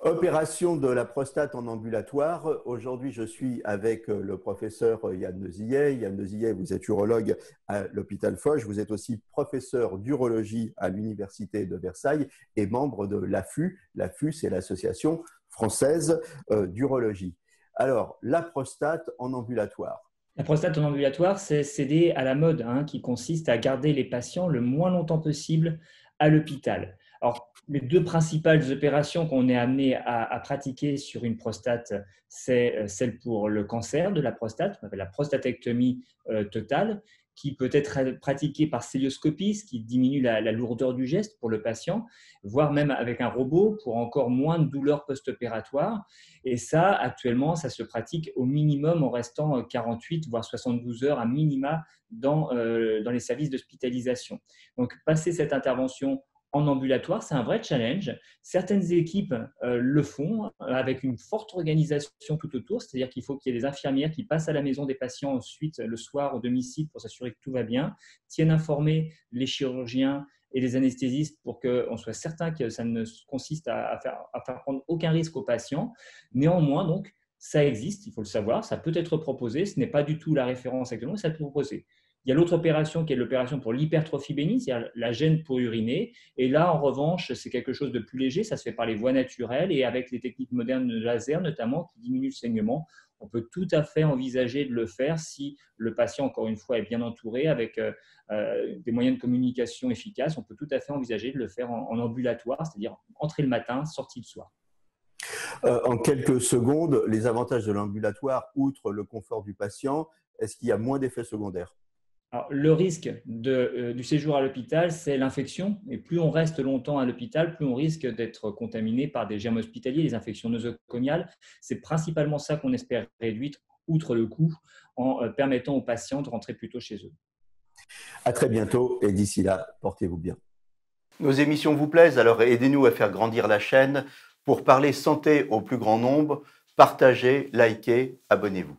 Opération de la prostate en ambulatoire. Aujourd'hui, je suis avec le professeur Yann Nezillet. Yann Nezillet, vous êtes urologue à l'hôpital Foch. Vous êtes aussi professeur d'urologie à l'université de Versailles et membre de l'AFU. L'AFU, c'est l'association française d'urologie. Alors, la prostate en ambulatoire. La prostate en ambulatoire, c'est céder à la mode, qui consiste à garder les patients le moins longtemps possible à l'hôpital. Alors, les deux principales opérations qu'on est amené à pratiquer sur une prostate, c'est celle pour le cancer de la prostate, on appelle la prostatectomie totale, qui peut être pratiquée par célioscopie, ce qui diminue la lourdeur du geste pour le patient, voire même avec un robot pour encore moins de douleurs post-opératoires. Et ça, actuellement, ça se pratique au minimum en restant 48 voire 72 heures à minima dans les services d'hospitalisation. Donc, passer cette intervention en ambulatoire, c'est un vrai challenge. Certaines équipes le font avec une forte organisation tout autour, c'est-à-dire qu'il faut qu'il y ait des infirmières qui passent à la maison des patients ensuite le soir au domicile pour s'assurer que tout va bien, tiennent informés les chirurgiens et les anesthésistes pour qu'on soit certain que ça ne consiste à faire prendre aucun risque aux patients. Néanmoins, donc, ça existe, il faut le savoir, ça peut être proposé, ce n'est pas du tout la référence actuellement, mais ça peut être proposé. Il y a l'autre opération qui est l'opération pour l'hypertrophie bénigne, c'est-à-dire la gêne pour uriner. Et là, en revanche, c'est quelque chose de plus léger, ça se fait par les voies naturelles et avec les techniques modernes de laser notamment qui diminuent le saignement. On peut tout à fait envisager de le faire si le patient, encore une fois, est bien entouré avec des moyens de communication efficaces. On peut tout à fait envisager de le faire en ambulatoire, c'est-à-dire entrer le matin, sortie le soir. En quelques secondes, les avantages de l'ambulatoire, outre le confort du patient, est-ce qu'il y a moins d'effets secondaires? Alors, le risque du séjour à l'hôpital, c'est l'infection. Et plus on reste longtemps à l'hôpital, plus on risque d'être contaminé par des germes hospitaliers, les infections nosocomiales. C'est principalement ça qu'on espère réduire, outre le coût, en permettant aux patients de rentrer plus tôt chez eux. À très bientôt et d'ici là, portez-vous bien. Nos émissions vous plaisent, alors aidez-nous à faire grandir la chaîne pour parler santé au plus grand nombre. Partagez, likez, abonnez-vous.